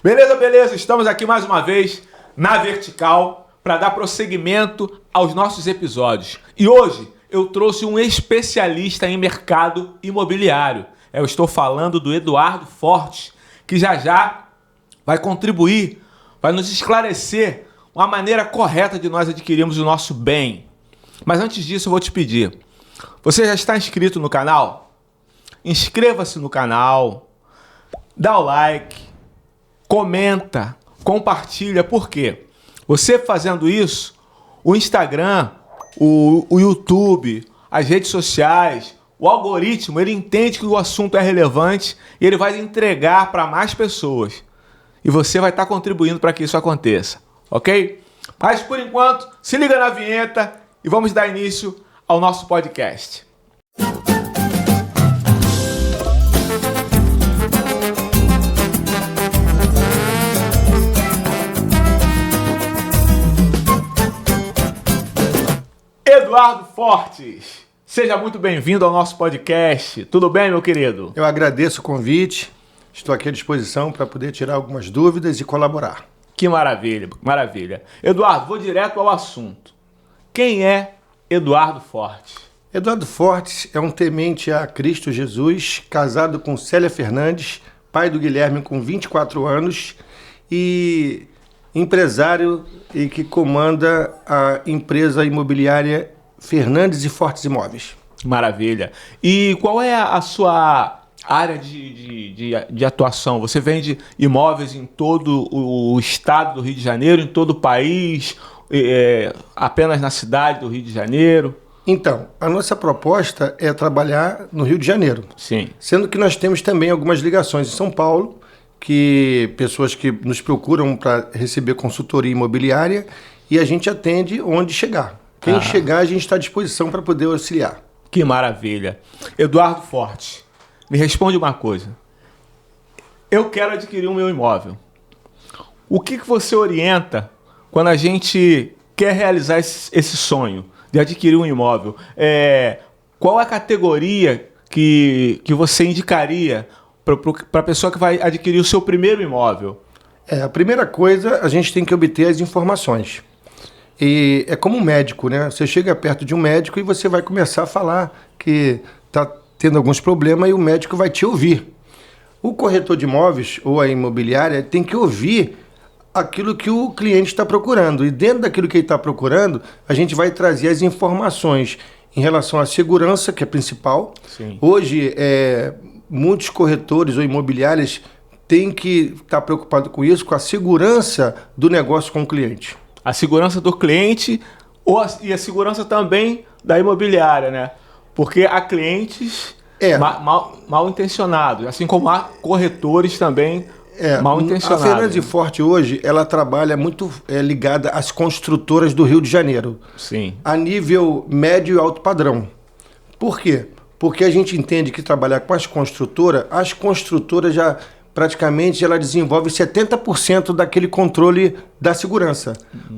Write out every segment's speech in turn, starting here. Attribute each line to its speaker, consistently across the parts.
Speaker 1: Beleza, beleza. Estamos aqui mais uma vez na Vertical para dar prosseguimento aos nossos episódios. E hoje eu trouxe um especialista em mercado imobiliário. Eu estou falando do Eduardo Fortes, que já vai contribuir, vai nos esclarecer uma maneira correta de nós adquirirmos o nosso bem. Mas antes disso eu vou te pedir, você já está inscrito no canal? Inscreva-se no canal, dá o like, comenta, compartilha. Por quê? Você fazendo isso, o Instagram, o YouTube, as redes sociais, o algoritmo, ele entende que o assunto é relevante e ele vai entregar para mais pessoas. E você vai estar contribuindo para que isso aconteça, ok? Mas por enquanto, se liga na vinheta e vamos dar início ao nosso podcast. Eduardo Fortes, seja muito bem-vindo ao nosso podcast. Tudo bem, meu querido?
Speaker 2: Eu agradeço o convite, estou aqui à disposição para poder tirar algumas dúvidas e colaborar.
Speaker 1: Que maravilha, maravilha. Eduardo, vou direto ao assunto. Quem é Eduardo Fortes?
Speaker 2: Eduardo Fortes é um temente a Cristo Jesus, casado com Célia Fernandes, pai do Guilherme com 24 anos e empresário e que comanda a empresa imobiliária Fernandes e Fortes Imóveis.
Speaker 1: Maravilha. E qual é a sua área de atuação? Você vende imóveis em todo o estado do Rio de Janeiro, em todo o país, apenas na cidade do Rio de Janeiro?
Speaker 2: Então, a nossa proposta é trabalhar no Rio de Janeiro.
Speaker 1: Sim.
Speaker 2: Sendo que nós temos também algumas ligações em São Paulo, que pessoas que nos procuram para receber consultoria imobiliária e a gente atende onde chegar. Quem chegar, a gente está à disposição para poder auxiliar.
Speaker 1: Que maravilha. Eduardo Fortes, me responde uma coisa. Eu quero adquirir o meu imóvel. O que você orienta quando a gente quer realizar esse sonho de adquirir um imóvel? Qual a categoria que você indicaria para a pessoa que vai adquirir o seu primeiro imóvel?
Speaker 2: A primeira coisa, a gente tem que obter as informações. E é como um médico, né? Você chega perto de um médico e você vai começar a falar que está tendo alguns problemas e o médico vai te ouvir. O corretor de imóveis ou a imobiliária tem que ouvir aquilo que o cliente está procurando. E dentro daquilo que ele está procurando, a gente vai trazer as informações em relação à segurança, que é principal.
Speaker 1: Sim.
Speaker 2: Hoje, muitos corretores ou imobiliárias têm que estar preocupados com isso, com a segurança do negócio com o cliente.
Speaker 1: A segurança do cliente e a segurança também da imobiliária, né? Porque há clientes mal intencionados, assim como há corretores também mal intencionados.
Speaker 2: A Fernandes e Fortes hoje, ela trabalha muito ligada às construtoras do Rio de Janeiro.
Speaker 1: Sim.
Speaker 2: A nível médio e alto padrão. Por quê? Porque a gente entende que trabalhar com as construtoras já praticamente ela desenvolve 70% daquele controle da segurança.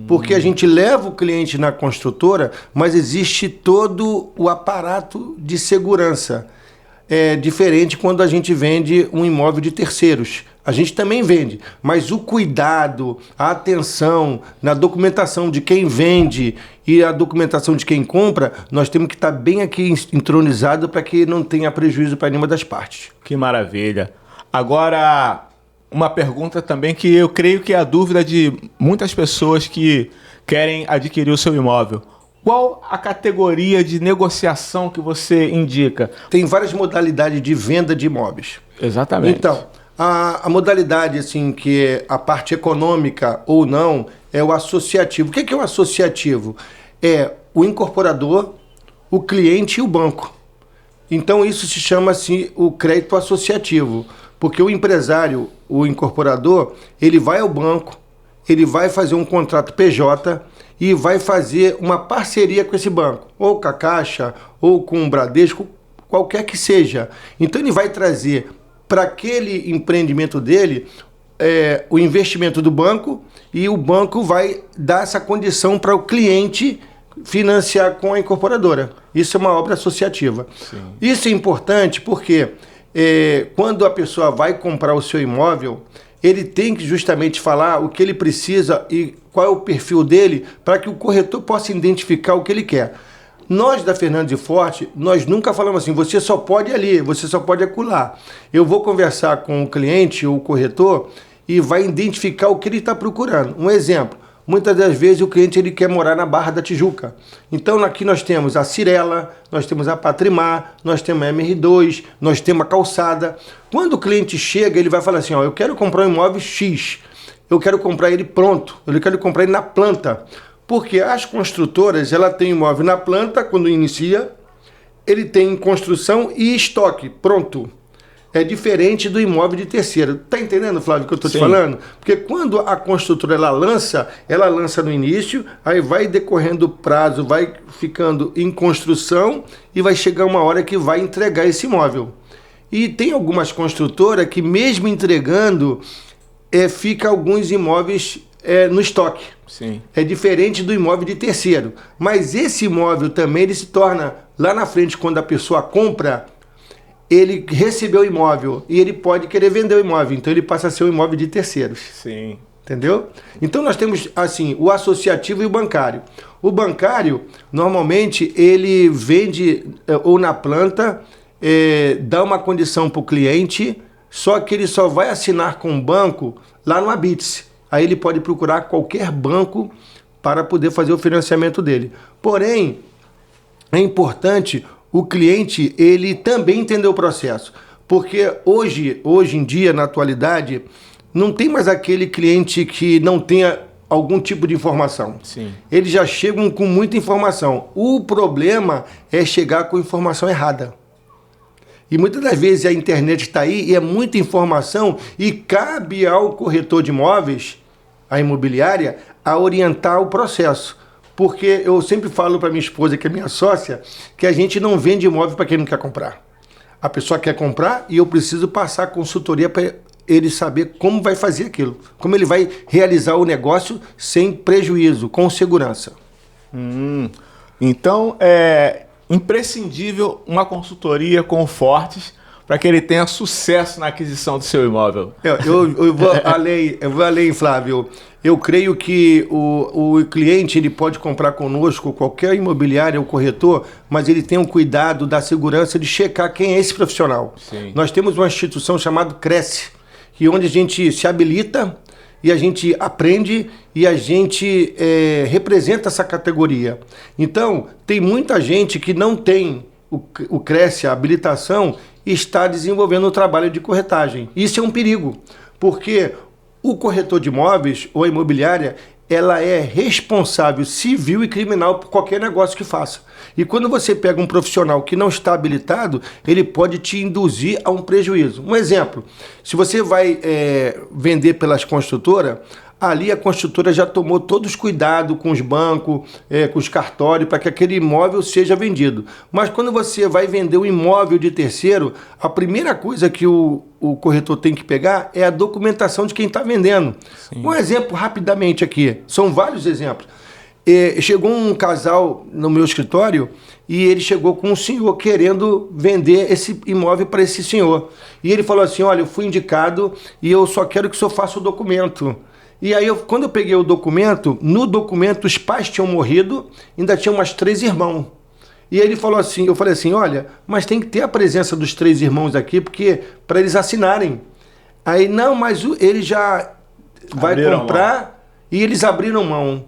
Speaker 2: Porque a gente leva o cliente na construtora, mas existe todo o aparato de segurança. É diferente quando a gente vende um imóvel de terceiros. A gente também vende, mas o cuidado, a atenção na documentação de quem vende e a documentação de quem compra, nós temos que estar bem aqui entronizado para que não tenha prejuízo para nenhuma das partes.
Speaker 1: Que maravilha. Agora, uma pergunta também que eu creio que é a dúvida de muitas pessoas que querem adquirir o seu imóvel. Qual a categoria de negociação que você indica?
Speaker 2: Tem várias modalidades de venda de imóveis.
Speaker 1: Exatamente.
Speaker 2: Então, a modalidade, assim, que é a parte econômica ou não, é o associativo. O que é o associativo? É o incorporador, o cliente e o banco. Então, isso se chama, assim, o crédito associativo. Porque o empresário, o incorporador, ele vai ao banco, ele vai fazer um contrato PJ e vai fazer uma parceria com esse banco, ou com a Caixa, ou com o Bradesco, qualquer que seja. Então ele vai trazer para aquele empreendimento dele o investimento do banco e o banco vai dar essa condição para o cliente financiar com a incorporadora. Isso é uma obra associativa. Sim. Isso é importante porque quando a pessoa vai comprar o seu imóvel, ele tem que justamente falar o que ele precisa e qual é o perfil dele para que o corretor possa identificar o que ele quer. Nós da Fernandes e Forte, nós nunca falamos assim, você só pode ir ali, você só pode acolá. Eu vou conversar com o cliente ou o corretor e vai identificar o que ele está procurando. Um exemplo, muitas das vezes o cliente ele quer morar na Barra da Tijuca. Então aqui nós temos a Cirela, nós temos a Patrimar, nós temos a MR2, nós temos a Calçada. Quando o cliente chega, ele vai falar assim, ó, eu quero comprar um imóvel X, eu quero comprar ele pronto, eu quero comprar ele na planta. Porque as construtoras, ela tem imóvel na planta, quando inicia, ele tem construção e estoque, pronto. É diferente do imóvel de terceiro. Tá entendendo, Flávio, o que eu estou te falando? Porque quando a construtora ela lança no início, aí vai decorrendo o prazo, vai ficando em construção e vai chegar uma hora que vai entregar esse imóvel. E tem algumas construtoras que mesmo entregando, fica alguns imóveis no estoque.
Speaker 1: Sim.
Speaker 2: É diferente do imóvel de terceiro. Mas esse imóvel também ele se torna, lá na frente, quando a pessoa compra, ele recebeu o imóvel e ele pode querer vender o imóvel. Então ele passa a ser um imóvel de terceiros.
Speaker 1: Sim.
Speaker 2: Entendeu? Então nós temos, assim, o associativo e o bancário. O bancário, normalmente, ele vende ou na planta, dá uma condição para o cliente, só que ele só vai assinar com o banco lá no Habite-se. Aí ele pode procurar qualquer banco para poder fazer o financiamento dele. Porém, é importante o cliente ele também entender o processo. Porque hoje em dia, na atualidade, não tem mais aquele cliente que não tenha algum tipo de informação.
Speaker 1: Sim.
Speaker 2: Eles já chegam com muita informação. O problema é chegar com informação errada. E muitas das vezes a internet está aí e é muita informação e cabe ao corretor de imóveis, a imobiliária, a orientar o processo. Porque eu sempre falo para minha esposa, que é minha sócia, que a gente não vende imóvel para quem não quer comprar. A pessoa quer comprar e eu preciso passar a consultoria para ele saber como vai fazer aquilo. Como ele vai realizar o negócio sem prejuízo, com segurança.
Speaker 1: Então, é imprescindível uma consultoria com o Fortes para que ele tenha sucesso na aquisição do seu imóvel.
Speaker 2: Eu vou além, Flávio. Eu creio que o cliente ele pode comprar conosco, qualquer imobiliária ou corretor, mas ele tem o cuidado da segurança de checar quem é esse profissional.
Speaker 1: Sim.
Speaker 2: Nós temos uma instituição chamada Cresce, que onde a gente se habilita e a gente aprende e a gente representa essa categoria. Então, tem muita gente que não tem o Cresce, a habilitação, e está desenvolvendo o trabalho de corretagem. Isso é um perigo, porque o corretor de imóveis ou a imobiliária, ela é responsável civil e criminal por qualquer negócio que faça. E quando você pega um profissional que não está habilitado, ele pode te induzir a um prejuízo. Um exemplo, se você vai vender pelas construtoras, ali a construtora já tomou todos os cuidados com os bancos, com os cartórios, para que aquele imóvel seja vendido. Mas quando você vai vender um imóvel de terceiro, a primeira coisa que o corretor tem que pegar é a documentação de quem está vendendo. Sim. Um exemplo rapidamente aqui, são vários exemplos. Chegou um casal no meu escritório e ele chegou com um senhor querendo vender esse imóvel para esse senhor. E ele falou assim, olha, eu fui indicado e eu só quero que o senhor faça o documento. E aí, quando eu peguei o documento, no documento os pais tinham morrido, ainda tinham mais 3 irmãos. E aí ele falou assim, eu falei assim, olha, mas tem que ter a presença dos 3 irmãos aqui, porque para eles assinarem. Aí, não, mas ele já vai comprar e eles abriram mão.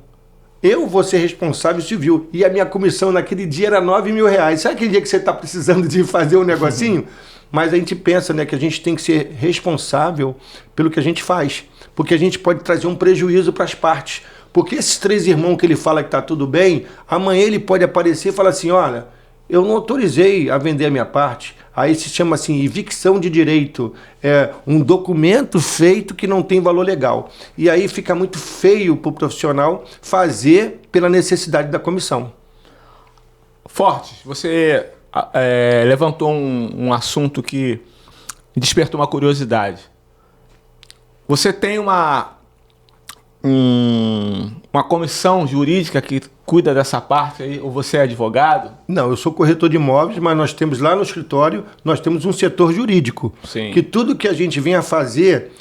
Speaker 2: Eu vou ser responsável civil. E a minha comissão naquele dia era R$9.000. Sabe aquele dia que você está precisando de fazer um negocinho? Mas a gente pensa, né, que a gente tem que ser responsável pelo que a gente faz. Porque a gente pode trazer um prejuízo para as partes. Porque esses 3 irmãos que ele fala que está tudo bem, amanhã ele pode aparecer e falar assim, olha, eu não autorizei a vender a minha parte. Aí se chama assim, evicção de direito. É um documento feito que não tem valor legal. E aí fica muito feio para o profissional fazer pela necessidade da comissão.
Speaker 1: Fortes, você levantou um assunto que despertou uma curiosidade. Você tem uma comissão jurídica que cuida dessa parte aí, ou você é advogado?
Speaker 2: Não, eu sou corretor de imóveis, mas nós temos lá no escritório, nós temos um setor jurídico.
Speaker 1: Sim.
Speaker 2: Que tudo que a gente vem a fazer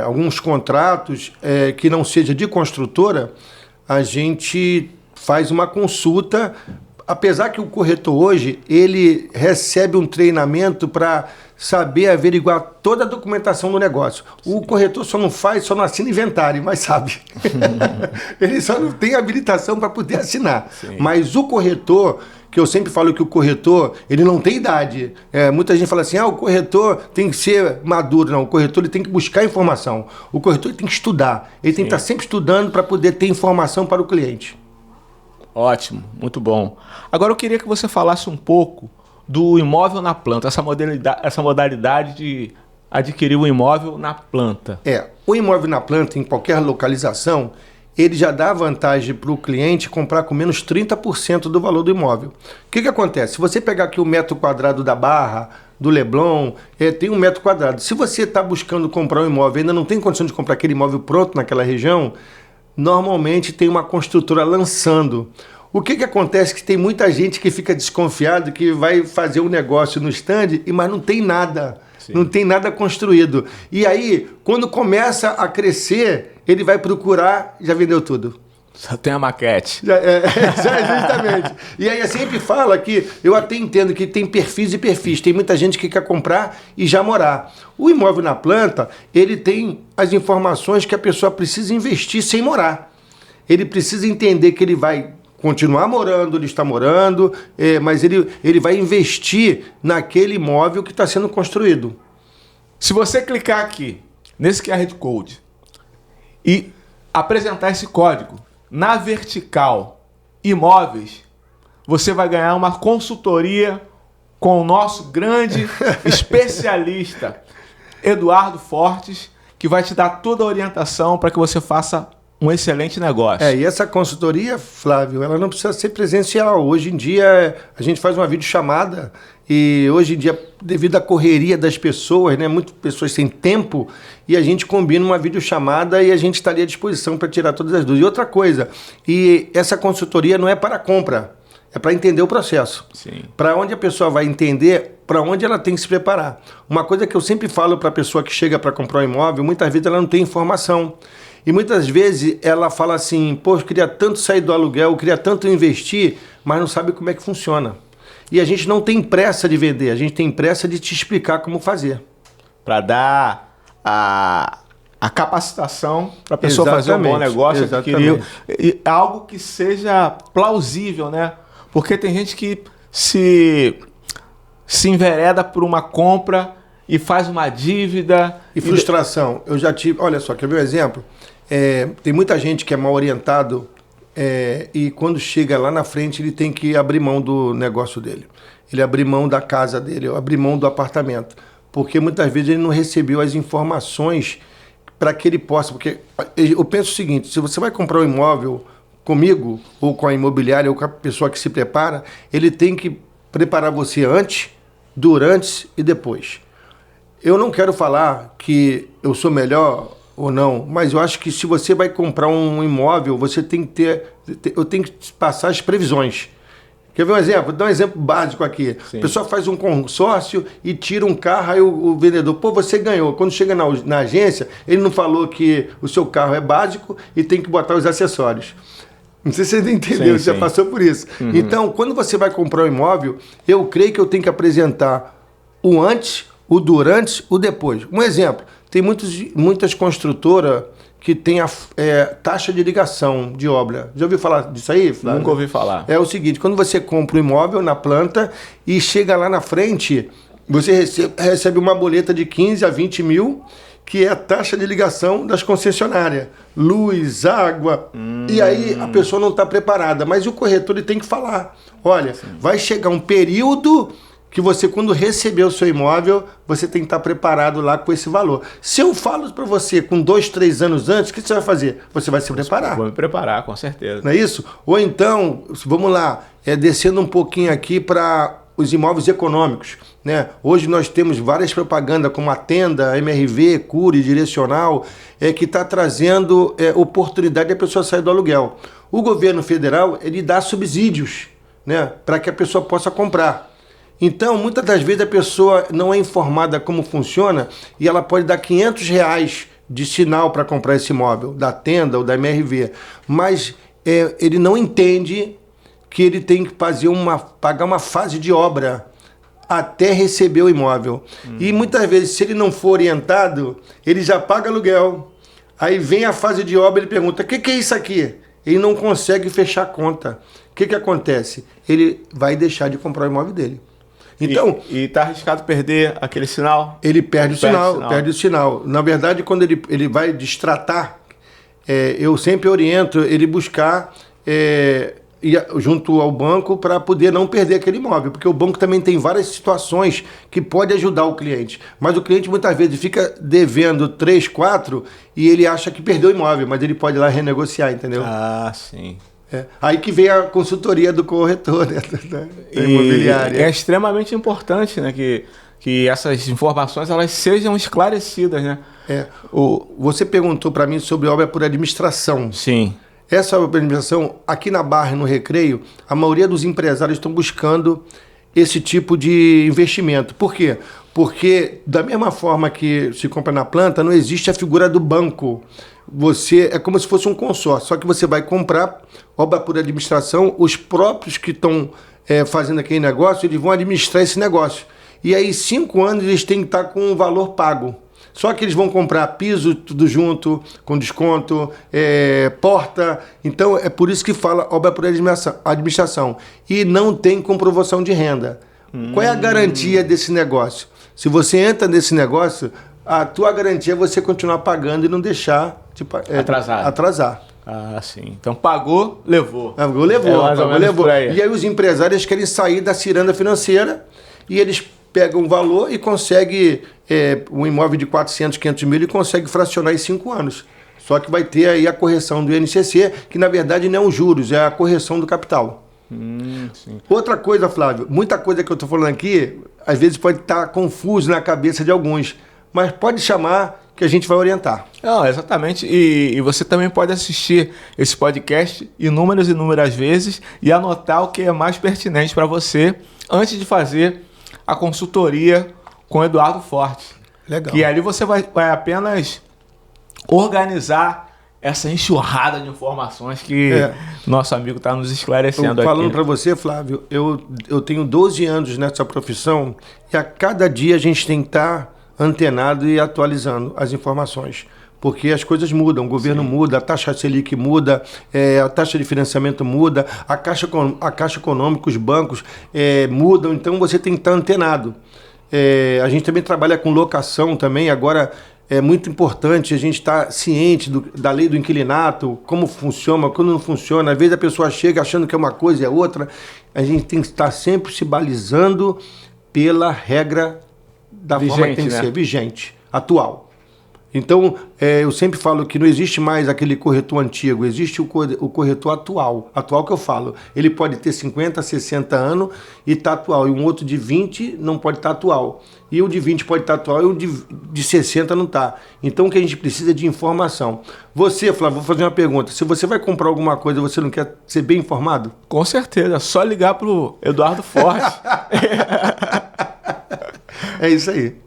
Speaker 2: alguns contratos que não seja de construtora, a gente faz uma consulta, apesar que o corretor hoje, ele recebe um treinamento para saber averiguar toda a documentação do negócio. Sim. O corretor só não assina inventário, mas sabe. Ele só não tem habilitação para poder assinar. Sim. Mas o corretor, que eu sempre falo que o corretor, ele não tem idade. Muita gente fala assim, o corretor tem que ser maduro. Não, o corretor ele tem que buscar informação. O corretor ele tem que estudar. Ele tem que estar sempre estudando para poder ter informação para o cliente.
Speaker 1: Ótimo, muito bom. Agora eu queria que você falasse um pouco do imóvel na planta, essa modalidade de adquirir o imóvel na planta.
Speaker 2: O imóvel na planta, em qualquer localização, ele já dá vantagem para o cliente comprar com menos 30% do valor do imóvel. O que acontece? Se você pegar aqui o metro quadrado da Barra, do Leblon, tem 1 metro quadrado. Se você está buscando comprar um imóvel e ainda não tem condição de comprar aquele imóvel pronto naquela região, normalmente tem uma construtora lançando. O que acontece? Que tem muita gente que fica desconfiado que vai fazer um negócio no stand, mas não tem nada. Sim. Não tem nada construído. E aí, quando começa a crescer, ele vai procurar, já vendeu tudo.
Speaker 1: Só tem a maquete.
Speaker 2: Justamente. E aí eu sempre falo que eu até entendo que tem perfis e perfis. Tem muita gente que quer comprar e já morar. O imóvel na planta, ele tem as informações que a pessoa precisa investir sem morar. Ele precisa entender que ele vai continuar morando, ele está morando, mas ele vai investir naquele imóvel que está sendo construído.
Speaker 1: Se você clicar aqui, nesse QR Code, e apresentar esse código na vertical imóveis, você vai ganhar uma consultoria com o nosso grande especialista, Eduardo Fortes, que vai te dar toda a orientação para que você faça um excelente negócio.
Speaker 2: E essa consultoria, Flávio, ela não precisa ser presencial. Hoje em dia, a gente faz uma videochamada e hoje em dia, devido à correria das pessoas, né, muitas pessoas sem tempo, e a gente combina uma videochamada e a gente estaria à disposição para tirar todas as dúvidas. E outra coisa, essa consultoria não é para compra, é para entender o processo. Para onde a pessoa vai entender, para onde ela tem que se preparar. Uma coisa que eu sempre falo para a pessoa que chega para comprar um imóvel, muitas vezes ela não tem informação. E muitas vezes ela fala assim, pô, eu queria tanto sair do aluguel, eu queria tanto investir, mas não sabe como é que funciona. E a gente não tem pressa de vender, a gente tem pressa de te explicar como fazer.
Speaker 1: Para dar a capacitação para a pessoa fazer um bom negócio, adquirir algo que seja plausível, né? Porque tem gente que se envereda por uma compra e faz uma dívida.
Speaker 2: E frustração. Eu já tive, olha só, quer ver um exemplo? Tem muita gente que é mal orientado e quando chega lá na frente ele tem que abrir mão do negócio dele. Ele abrir mão da casa dele, abrir mão do apartamento. Porque muitas vezes ele não recebeu as informações para que ele possa. Porque eu penso o seguinte, se você vai comprar um imóvel comigo, ou com a imobiliária, ou com a pessoa que se prepara, ele tem que preparar você antes, durante e depois. Eu não quero falar que eu sou melhor ou não, mas eu acho que se você vai comprar um imóvel, você tem que eu tenho que passar as previsões. Quer ver um exemplo? Vou dar um exemplo básico aqui. Sim. A pessoa faz um consórcio e tira um carro, aí o vendedor, pô, você ganhou. Quando chega na agência, ele não falou que o seu carro é básico e tem que botar os acessórios. Não sei se você entendeu, você já passou por isso. Uhum. Então, quando você vai comprar um imóvel, eu creio que eu tenho que apresentar o antes, o durante, o depois. Um exemplo, tem muitas construtoras que tem a taxa de ligação de obra. Já ouviu falar disso aí, Flávio?
Speaker 1: Nunca ouvi falar.
Speaker 2: É o seguinte, quando você compra um imóvel na planta e chega lá na frente, você recebe uma boleta de 15 a 20 mil, que é a taxa de ligação das concessionárias. Luz, água. E aí a pessoa não está preparada. Mas o corretor ele tem que falar. Olha, vai chegar um período que você, quando receber o seu imóvel, você tem que estar preparado lá com esse valor. Se eu falo para você com 2, 3 anos antes, o que você vai fazer? Você vai se preparar.
Speaker 1: Vou me preparar, com certeza.
Speaker 2: Não é isso? Ou então, vamos lá, descendo um pouquinho aqui para os imóveis econômicos, né? Hoje nós temos várias propagandas como a Tenda, MRV, Cury, Direcional, que está trazendo oportunidade de a pessoa sair do aluguel. O governo federal, ele dá subsídios, né, para que a pessoa possa comprar. Então, muitas das vezes a pessoa não é informada como funciona e ela pode dar R$ 500 de sinal para comprar esse imóvel, da Tenda ou da MRV, mas ele não entende que ele tem que pagar uma fase de obra até receber o imóvel. E muitas vezes, se ele não for orientado, ele já paga aluguel. Aí vem a fase de obra e ele pergunta, o que é isso aqui? Ele não consegue fechar a conta. O que acontece? Ele vai deixar de comprar o imóvel dele. Então,
Speaker 1: e tá arriscado perder aquele sinal?
Speaker 2: Ele perde o sinal. Na verdade, quando ele vai destratar, eu sempre oriento ele buscar ir junto ao banco para poder não perder aquele imóvel, porque o banco também tem várias situações que pode ajudar o cliente. Mas o cliente muitas vezes fica devendo 3, 4 e ele acha que perdeu o imóvel, mas ele pode ir lá renegociar, entendeu?
Speaker 1: Ah, sim.
Speaker 2: Aí que vem a consultoria do corretor, né, da imobiliária.
Speaker 1: É extremamente importante, né, que essas informações elas sejam esclarecidas, né?
Speaker 2: Você perguntou para mim sobre obra por administração.
Speaker 1: Sim.
Speaker 2: Essa obra por administração, aqui na Barra e no Recreio, a maioria dos empresários estão buscando esse tipo de investimento. Por quê? Porque da mesma forma que se compra na planta, não existe a figura do banco. É como se fosse um consórcio, só que você vai comprar obra por administração, os próprios que estão fazendo aquele negócio, eles vão administrar esse negócio. E aí, 5 anos, eles têm que estar com um valor pago. Só que eles vão comprar piso, tudo junto, com desconto, porta. Então, é por isso que fala obra por administração. E não tem comprovação de renda. Qual é a garantia desse negócio? Se você entra nesse negócio, a tua garantia é você continuar pagando e não deixar atrasar.
Speaker 1: Ah, sim. Então pagou, levou.
Speaker 2: Pagou, levou. E aí os empresários querem sair da ciranda financeira e eles pegam o valor e conseguem um imóvel de 400, 500 mil e conseguem fracionar em 5 anos. Só que vai ter aí a correção do INCC, que na verdade não é os juros, é a correção do capital.
Speaker 1: Sim.
Speaker 2: Outra coisa, Flávio, muita coisa que eu estou falando aqui, às vezes pode estar confuso na cabeça de alguns, mas pode chamar que a gente vai orientar.
Speaker 1: Não, exatamente. E você também pode assistir esse podcast inúmeras e inúmeras vezes e anotar o que é mais pertinente para você antes de fazer a consultoria com o Eduardo Forte.
Speaker 2: Legal.
Speaker 1: E ali você vai apenas organizar essa enxurrada de informações que nosso amigo está nos esclarecendo aqui.
Speaker 2: Falando para você, Flávio, eu tenho 12 anos nessa profissão e a cada dia a gente tem que estar antenado e atualizando as informações. Porque as coisas mudam, o governo muda, a taxa Selic muda, a taxa de financiamento muda, a Caixa Econômica, os bancos mudam, então você tem que estar antenado. A gente também trabalha com locação também, agora é muito importante a gente estar ciente da lei do inquilinato, como funciona, quando não funciona. Às vezes a pessoa chega achando que é uma coisa e é outra. A gente tem que estar sempre se balizando pela regra da forma que tem que ser, vigente, atual. Então, eu sempre falo que não existe mais aquele corretor antigo, existe o corretor atual. Atual que eu falo, ele pode ter 50, 60 anos e está atual. E um outro de 20 não pode estar atual. E o de 20 pode estar atual e o de 60 não está. Então, o que a gente precisa é de informação. Você, Flávio, vou fazer uma pergunta. Se você vai comprar alguma coisa e você não quer ser bem informado?
Speaker 1: Com certeza, é só ligar para o Eduardo Forte.
Speaker 2: É isso aí.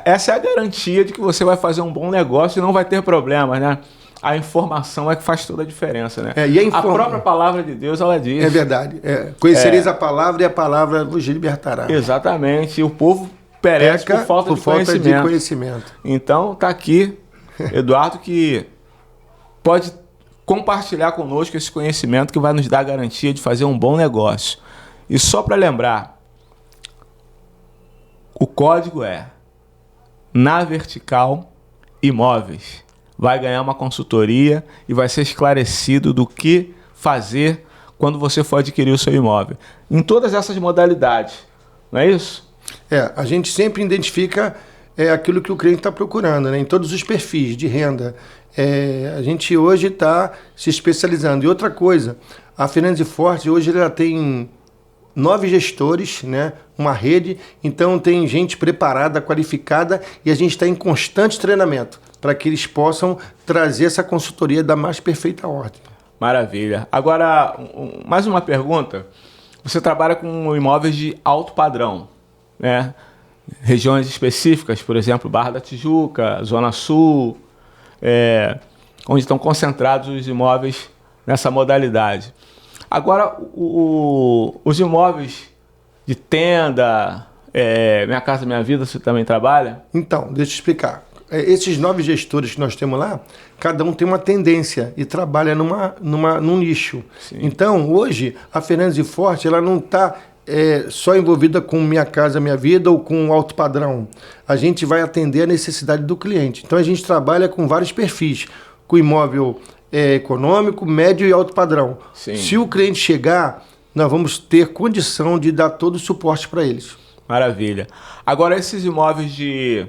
Speaker 1: Essa é a garantia de que você vai fazer um bom negócio e não vai ter problemas, né? A informação é que faz toda a diferença, né? A própria palavra de Deus, ela diz.
Speaker 2: É verdade. Conhecereis a palavra e a palavra vos libertará.
Speaker 1: Exatamente. E o povo perece por falta de conhecimento. Então, tá aqui Eduardo que pode compartilhar conosco esse conhecimento que vai nos dar a garantia de fazer um bom negócio. E só para lembrar, o código é Na Vertical Imóveis. Vai ganhar uma consultoria e vai ser esclarecido do que fazer quando você for adquirir o seu imóvel. Em todas essas modalidades, não é isso?
Speaker 2: A gente sempre identifica aquilo que o cliente está procurando, né? Em todos os perfis de renda. A gente hoje está se especializando. E outra coisa, a Fernandes e Forte hoje ela tem 9 gestores, né? Uma rede, então tem gente preparada, qualificada e a gente está em constante treinamento para que eles possam trazer essa consultoria da mais perfeita ordem.
Speaker 1: Maravilha. Agora, mais uma pergunta. você trabalha com imóveis de alto padrão, né? Regiões específicas, por exemplo, Barra da Tijuca, Zona Sul, onde estão concentrados os imóveis nessa modalidade. Agora, os imóveis de tenda, Minha Casa Minha Vida, você também trabalha?
Speaker 2: Então, deixa eu explicar. Esses 9 gestores que nós temos lá, cada um tem uma tendência e trabalha num nicho. Sim. Então, hoje, a Fernandes e Forte, ela não está só envolvida com Minha Casa Minha Vida ou com alto padrão. A gente vai atender a necessidade do cliente. Então, a gente trabalha com vários perfis, com imóvel econômico, médio e alto padrão. Sim. Se o cliente chegar, nós vamos ter condição de dar todo o suporte para eles.
Speaker 1: Maravilha. Agora, esses imóveis de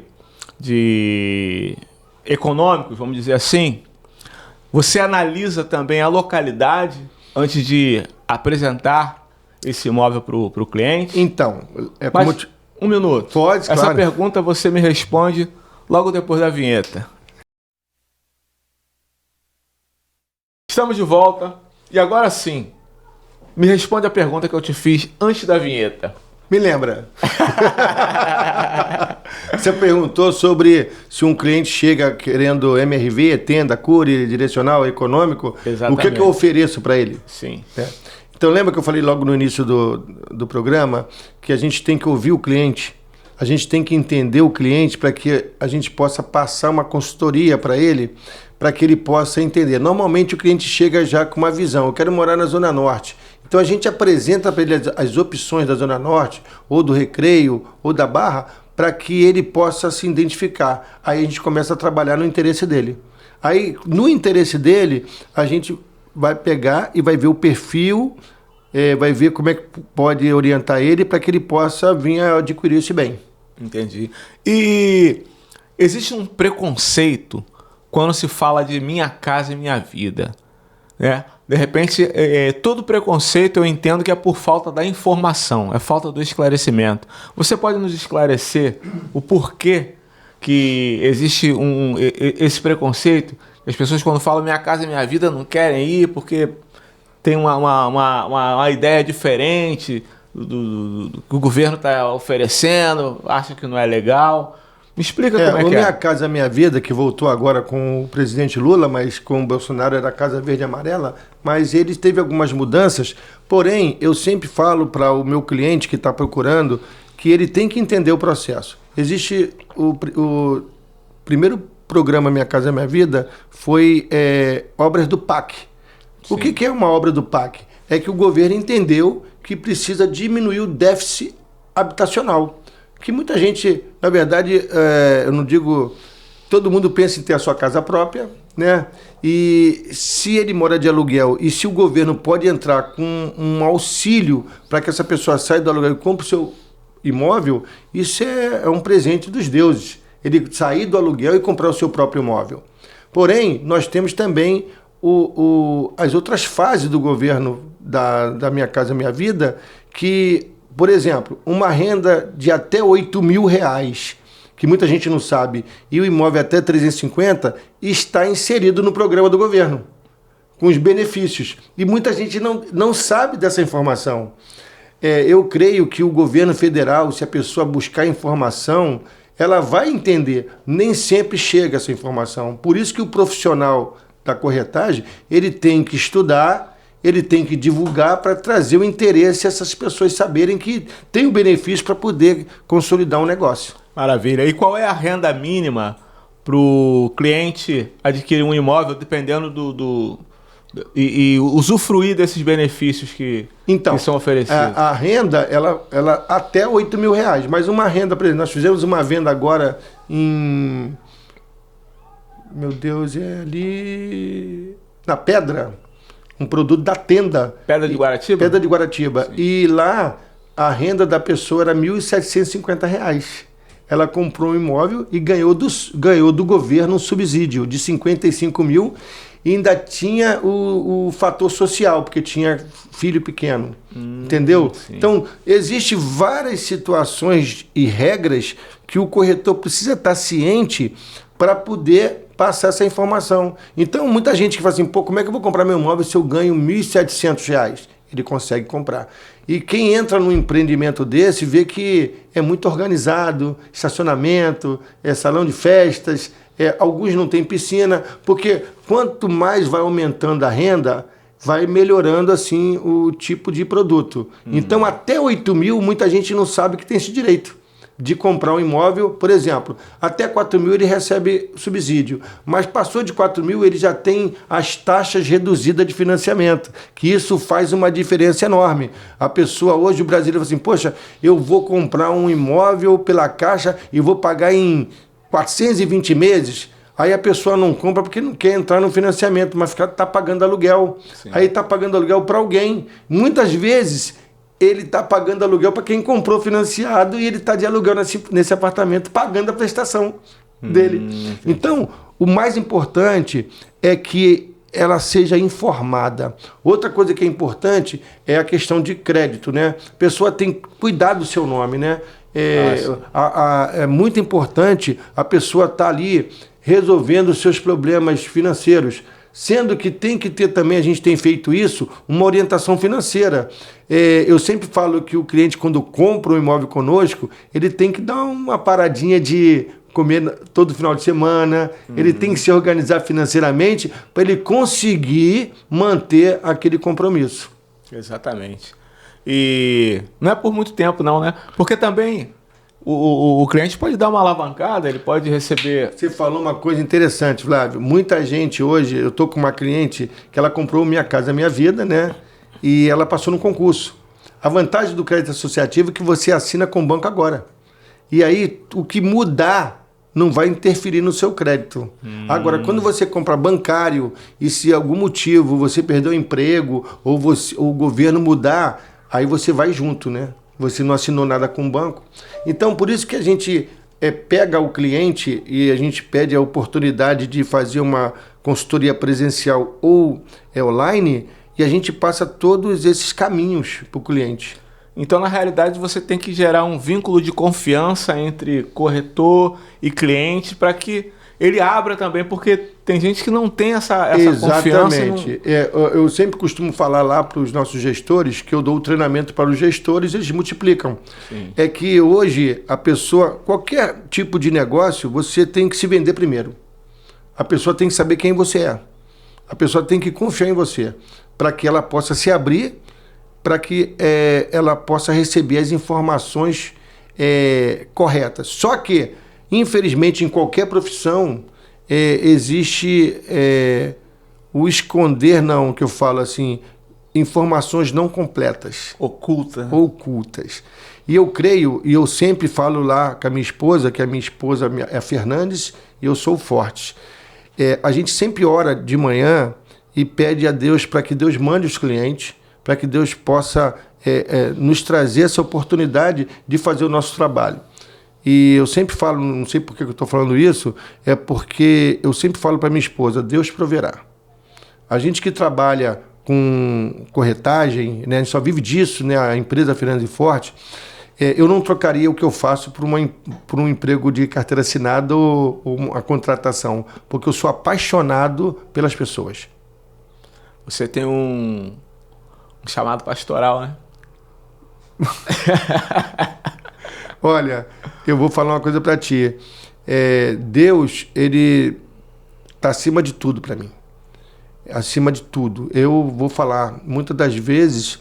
Speaker 1: econômicos, vamos dizer assim, você analisa também a localidade antes de apresentar esse imóvel para o cliente?
Speaker 2: Então,
Speaker 1: Mas, um minuto.
Speaker 2: Pode,
Speaker 1: Essa
Speaker 2: claro.
Speaker 1: pergunta você me responde logo depois da vinheta. Estamos de volta e agora sim, me responde a pergunta que eu te fiz antes da vinheta.
Speaker 2: Me lembra. Você perguntou sobre se um cliente chega querendo MRV, tenda, cure, direcional, econômico.
Speaker 1: Exatamente.
Speaker 2: O que eu ofereço para ele?
Speaker 1: Sim.
Speaker 2: Então lembra que eu falei logo no início do programa que a gente tem que ouvir o cliente, a gente tem que entender o cliente para que a gente possa passar uma consultoria para ele, para que ele possa entender. Normalmente o cliente chega já com uma visão, eu quero morar na Zona Norte. Então a gente apresenta para ele as opções da Zona Norte, ou do Recreio, ou da Barra, para que ele possa se identificar. Aí a gente começa a trabalhar no interesse dele. Aí, no interesse dele, a gente vai pegar e vai ver o perfil, vai ver como é que pode orientar ele para que ele possa vir a adquirir esse bem.
Speaker 1: Entendi. E existe um preconceito quando se fala de Minha Casa e Minha Vida, né? De repente, todo preconceito eu entendo que é por falta da informação, é falta do esclarecimento. Você pode nos esclarecer o porquê que existe esse preconceito? As pessoas, quando falam Minha Casa e Minha Vida, não querem ir porque tem uma ideia diferente do que o governo está oferecendo, acha que não é legal. Me explica como é que é.
Speaker 2: Minha Casa Minha Vida, que voltou agora com o presidente Lula, mas com o Bolsonaro era Casa Verde e Amarela, mas ele teve algumas mudanças. Porém, eu sempre falo para o meu cliente que está procurando que ele tem que entender o processo. Existe o primeiro programa Minha Casa Minha Vida foi obras do PAC. Sim. O que é uma obra do PAC? É que o governo entendeu que precisa diminuir o déficit habitacional. Que muita gente, na verdade, eu não digo, todo mundo pensa em ter a sua casa própria, né? E se ele mora de aluguel e se o governo pode entrar com um auxílio para que essa pessoa saia do aluguel e compre o seu imóvel, isso é um presente dos deuses. Ele sair do aluguel e comprar o seu próprio imóvel. Porém, nós temos também as outras fases do governo da Minha Casa Minha Vida, que, por exemplo, uma renda de até R$8.000, que muita gente não sabe, e o imóvel até 350, está inserido no programa do governo, com os benefícios. E muita gente não sabe dessa informação. Eu creio que o governo federal, se a pessoa buscar informação, ela vai entender. Nem sempre chega essa informação. Por isso que o profissional da corretagem, ele tem que estudar, ele tem que divulgar para trazer o interesse a essas pessoas saberem que tem o benefício para poder consolidar um negócio.
Speaker 1: Maravilha. E qual é a renda mínima para o cliente adquirir um imóvel, dependendo e usufruir desses benefícios que são oferecidos?
Speaker 2: A renda, ela até R$8.000, mas uma renda, por exemplo, nós fizemos uma venda agora em... Meu Deus, é ali... Na Pedra, um produto da tenda.
Speaker 1: Pedra de Guaratiba?
Speaker 2: Pedra de Guaratiba.
Speaker 1: Sim.
Speaker 2: E lá, a renda da pessoa era R$1.750. Ela comprou um imóvel e ganhou do governo um subsídio de 55 mil e ainda tinha o fator social, porque tinha filho pequeno. Entendeu?
Speaker 1: Sim.
Speaker 2: Então, existem várias situações e regras que o corretor precisa estar ciente para poder passar essa informação. Então, muita gente que fala assim, pô, como é que eu vou comprar meu imóvel se eu ganho R$1.700? ele consegue comprar. E quem entra num empreendimento desse vê que é muito organizado, estacionamento, salão de festas, alguns não têm piscina, porque quanto mais vai aumentando a renda, vai melhorando assim o tipo de produto. Então até 8 mil muita gente não sabe que tem esse direito de comprar um imóvel, por exemplo, até 4 mil ele recebe subsídio, mas passou de 4 mil ele já tem as taxas reduzidas de financiamento, que isso faz uma diferença enorme. A pessoa hoje, o brasileiro, fala assim, poxa, eu vou comprar um imóvel pela Caixa e vou pagar em 420 meses, aí a pessoa não compra porque não quer entrar no financiamento, mas está pagando aluguel. Sim. Aí está pagando aluguel para alguém. Muitas vezes ele está pagando aluguel para quem comprou financiado e ele está de aluguel nesse apartamento pagando a prestação dele. Então, o mais importante é que ela seja informada. Outra coisa que é importante é a questão de crédito, né? A pessoa tem que cuidar do seu nome, né? É muito importante a pessoa estar ali resolvendo os seus problemas financeiros, sendo que tem que ter também, a gente tem feito isso, uma orientação financeira. Eu sempre falo que o cliente, quando compra um imóvel conosco, ele tem que dar uma paradinha de comer todo final de semana, ele tem que se organizar financeiramente para ele conseguir manter aquele compromisso.
Speaker 1: Exatamente. E não é por muito tempo não, né? Porque também o cliente pode dar uma alavancada, ele pode receber...
Speaker 2: Você falou uma coisa interessante, Flávio. Muita gente hoje, eu estou com uma cliente que ela comprou Minha Casa Minha Vida, né? E ela passou no concurso. A vantagem do crédito associativo é que você assina com o banco agora. E aí, o que mudar não vai interferir no seu crédito. Agora, quando você compra bancário e se algum motivo você perdeu o emprego ou o governo mudar, aí você vai junto, né? Você não assinou nada com o banco. Então, por isso que a gente pega o cliente e a gente pede a oportunidade de fazer uma consultoria presencial ou online e a gente passa todos esses caminhos para o cliente.
Speaker 1: Então, na realidade, você tem que gerar um vínculo de confiança entre corretor e cliente para que ele abra também, porque tem gente que não tem essa confiança.
Speaker 2: Exatamente. Eu sempre costumo falar lá para os nossos gestores, que eu dou o treinamento para os gestores, eles multiplicam. Sim. É que hoje a pessoa, qualquer tipo de negócio, você tem que se vender primeiro. A pessoa tem que saber quem você é. A pessoa tem que confiar em você, para que ela possa se abrir, para que ela possa receber as informações corretas. Só que, infelizmente, em qualquer profissão, existe o esconder, não, que eu falo assim, informações não completas. Ocultas. E eu creio, e eu sempre falo lá com a minha esposa, que a minha esposa é a Fernandes, e eu sou o Fortes. A gente sempre ora de manhã e pede a Deus para que Deus mande os clientes, para que Deus possa nos trazer essa oportunidade de fazer o nosso trabalho. E eu sempre falo, não sei por que eu estou falando isso, é porque eu sempre falo para minha esposa, Deus proverá. A gente que trabalha com corretagem, né, a gente só vive disso, né, a empresa Fernandes e Fortes, eu não trocaria o que eu faço por um emprego de carteira assinada ou uma contratação, porque eu sou apaixonado pelas pessoas.
Speaker 1: Você tem um chamado pastoral, né?
Speaker 2: Olha, eu vou falar uma coisa para ti. Deus, ele está acima de tudo para mim. Acima de tudo. Eu vou falar, muitas das vezes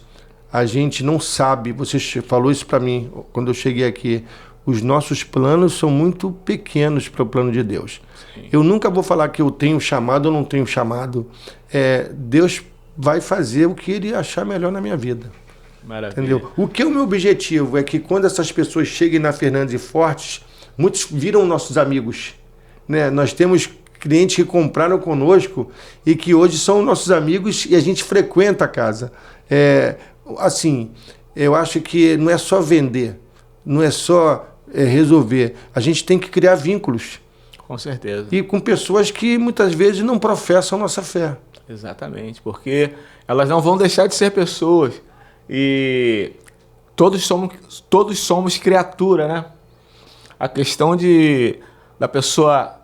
Speaker 2: a gente não sabe, você falou isso para mim quando eu cheguei aqui, os nossos planos são muito pequenos para o plano de Deus. Sim. Eu nunca vou falar que eu tenho chamado ou não tenho chamado. Deus vai fazer o que ele achar melhor na minha vida.
Speaker 1: Maravilha.
Speaker 2: Entendeu? O que é o meu objetivo é que quando essas pessoas cheguem na Fernandes e Fortes, muitos viram nossos amigos, né? Nós temos clientes que compraram conosco e que hoje são nossos amigos e a gente frequenta a casa. Assim, eu acho que não é só vender, não é só resolver. A gente tem que criar vínculos.
Speaker 1: Com certeza.
Speaker 2: E com pessoas que muitas vezes não professam nossa fé.
Speaker 1: Exatamente, porque elas não vão deixar de ser pessoas. E todos somos criatura, né? A questão da pessoa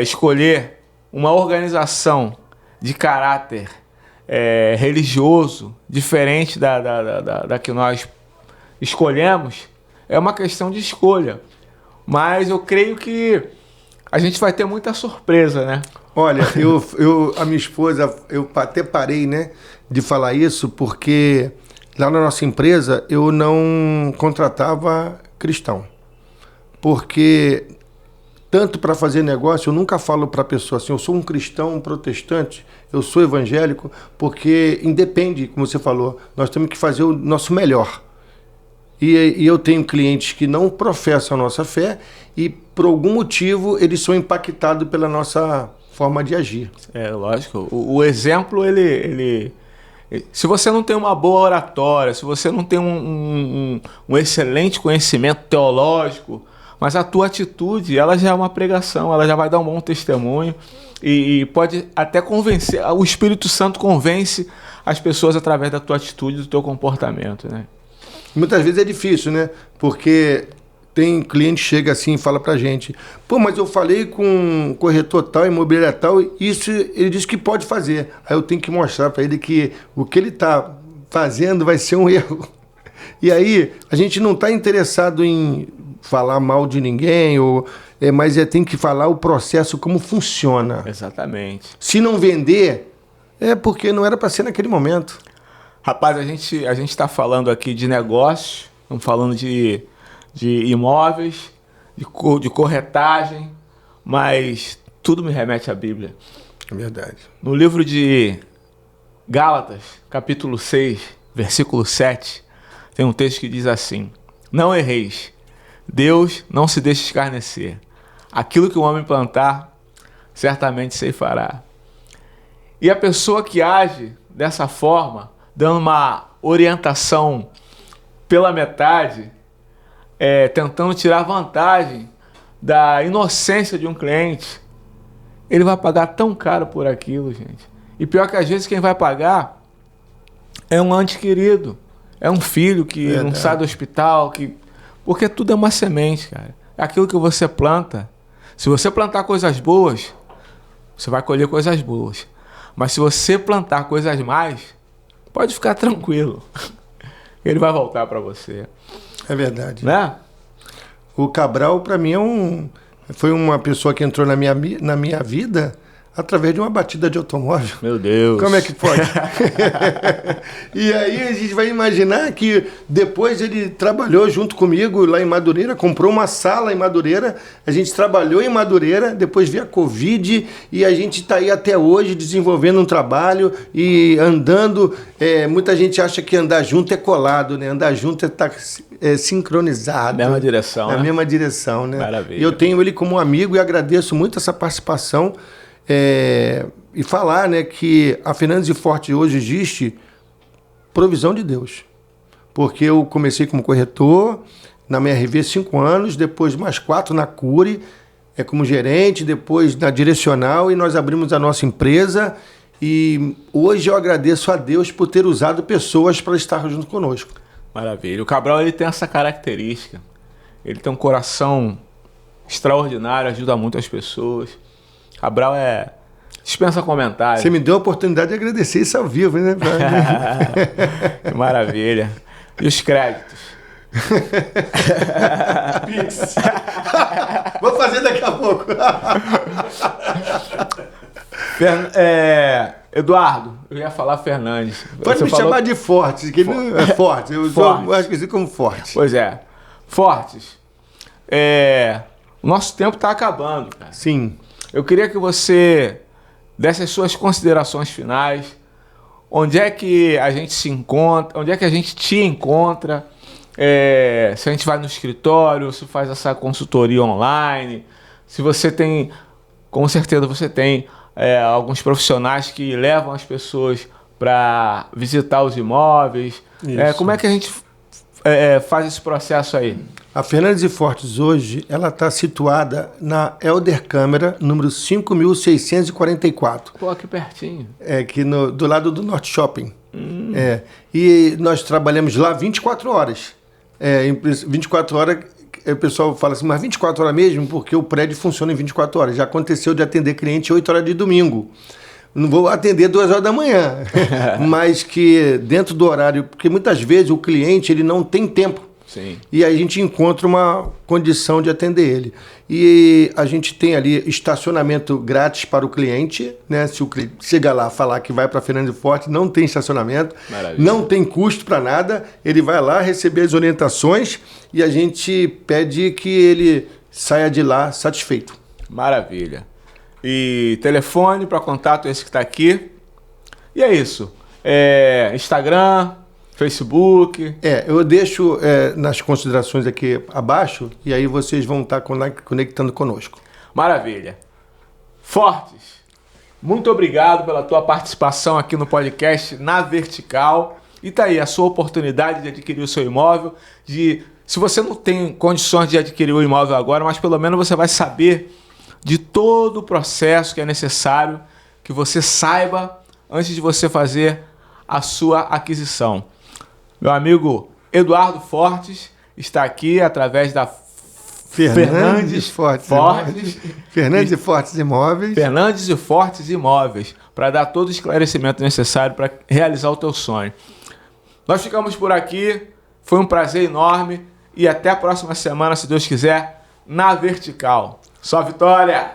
Speaker 1: escolher uma organização de caráter religioso, diferente da que nós escolhemos, é uma questão de escolha. Mas eu creio que a gente vai ter muita surpresa, né?
Speaker 2: Olha, a minha esposa, eu até parei, né, de falar isso, porque lá na nossa empresa eu não contratava cristão. Porque, tanto para fazer negócio, eu nunca falo para a pessoa assim, eu sou um cristão, um protestante, eu sou evangélico, porque independe, como você falou, nós temos que fazer o nosso melhor. E eu tenho clientes que não professam a nossa fé e, por algum motivo, eles são impactados pela nossa forma de agir.
Speaker 1: É, lógico. O exemplo, se você não tem uma boa oratória, se você não tem um excelente conhecimento teológico, mas a tua atitude, ela já é uma pregação, ela já vai dar um bom testemunho e pode até convencer, o Espírito Santo convence as pessoas através da tua atitude, do teu comportamento, né?
Speaker 2: Muitas vezes é difícil, né? Porque tem cliente que chega assim e fala pra gente, pô, mas eu falei com um corretor tal, imobiliária tal, e isso ele disse que pode fazer. Aí eu tenho que mostrar pra ele que o que ele tá fazendo vai ser um erro. E aí a gente não tá interessado em falar mal de ninguém, mas tem que falar o processo, como funciona.
Speaker 1: Exatamente.
Speaker 2: Se não vender, é porque não era para ser naquele momento.
Speaker 1: Rapaz, a gente está falando aqui de negócio, estamos falando de imóveis, de corretagem, mas tudo me remete à Bíblia.
Speaker 2: É verdade.
Speaker 1: No livro de Gálatas, capítulo 6, versículo 7, tem um texto que diz assim: não erreis, Deus não se deixa escarnecer. Aquilo que o homem plantar, certamente ceifará. E a pessoa que age dessa forma, dando uma orientação pela metade, tentando tirar vantagem da inocência de um cliente, ele vai pagar tão caro por aquilo, gente. E pior que às vezes quem vai pagar é um ente querido, é um filho que não sai do hospital, porque tudo é uma semente, cara. É aquilo que você planta. Se você plantar coisas boas, você vai colher coisas boas. Mas se você plantar coisas más, pode ficar tranquilo. Ele vai voltar para você.
Speaker 2: É verdade.
Speaker 1: Né?
Speaker 2: O Cabral, para mim, foi uma pessoa que entrou na minha vida através de uma batida de automóvel.
Speaker 1: Meu Deus.
Speaker 2: Como é que pode? E aí a gente vai imaginar que depois ele trabalhou junto comigo lá em Madureira, comprou uma sala em Madureira, a gente trabalhou em Madureira, depois veio a Covid e a gente está aí até hoje desenvolvendo um trabalho e andando. Muita gente acha que andar junto é colado, né? Andar junto é estar sincronizado.
Speaker 1: Na mesma direção,
Speaker 2: Na
Speaker 1: né?
Speaker 2: mesma direção, né?
Speaker 1: Maravilha.
Speaker 2: E eu tenho ele como amigo e agradeço muito essa participação. E falar, né, que a Fernandes e Forte hoje existe provisão de Deus. Porque eu comecei como corretor, na MRV 5 anos, depois mais 4 na Cury, como gerente, depois na Direcional, e nós abrimos a nossa empresa. E hoje eu agradeço a Deus por ter usado pessoas para estar junto conosco.
Speaker 1: Maravilha. O Cabral, ele tem essa característica. Ele tem um coração extraordinário, ajuda muito as pessoas. Cabral dispensa comentários.
Speaker 2: Você me deu a oportunidade de agradecer isso ao vivo, né?
Speaker 1: Que maravilha. E os créditos?
Speaker 2: Pix. Vou fazer daqui a pouco.
Speaker 1: Eduardo, eu ia falar Fernandes.
Speaker 2: Pode me chamar de Fortes, que não é Forte. Eu acho que assim como Forte.
Speaker 1: Pois é. Fortes. O nosso tempo está acabando, cara.
Speaker 2: Sim.
Speaker 1: Eu queria que você desse as suas considerações finais. Onde é que a gente se encontra? Onde é que a gente te encontra? Se a gente vai no escritório, se faz essa consultoria online. Se você tem, com certeza você tem alguns profissionais que levam as pessoas para visitar os imóveis. Como é que a gente faz esse processo aí?
Speaker 2: A Fernandes e Fortes hoje, ela está situada na Helder Câmara, número 5.644.
Speaker 1: Pô, aqui pertinho.
Speaker 2: Aqui do lado do Norte Shopping. E nós trabalhamos lá 24 horas. 24 horas, o pessoal fala assim, mas 24 horas mesmo? Porque o prédio funciona em 24 horas. Já aconteceu de atender cliente 8 horas de domingo. não vou atender 2 horas da manhã, mas que dentro do horário, porque muitas vezes o cliente ele não tem tempo.
Speaker 1: Sim.
Speaker 2: E aí a gente encontra uma condição de atender ele. E a gente tem ali estacionamento grátis para o cliente, né? Se o cliente chegar lá falar que vai para Fernando de Fortes, não tem estacionamento,
Speaker 1: Maravilha.
Speaker 2: não tem custo para nada, ele vai lá receber as orientações e a gente pede que ele saia de lá satisfeito.
Speaker 1: Maravilha. E telefone para contato esse que está aqui. E é isso. Instagram, Facebook.
Speaker 2: Eu deixo nas considerações aqui abaixo e aí vocês vão estar conectando conosco.
Speaker 1: Maravilha. Fortes, muito obrigado pela tua participação aqui no podcast Na Vertical. E tá aí a sua oportunidade de adquirir o seu imóvel. Se você não tem condições de adquirir o imóvel agora, mas pelo menos você vai saber de todo o processo que é necessário que você saiba antes de você fazer a sua aquisição. Meu amigo Eduardo Fortes está aqui através da Fernandes Fortes
Speaker 2: Fernandes e Fortes Imóveis.
Speaker 1: Fernandes e Fortes Imóveis, para dar todo o esclarecimento necessário para realizar o teu sonho. Nós ficamos por aqui, foi um prazer enorme e até a próxima semana, se Deus quiser, na Vertical. Só vitória!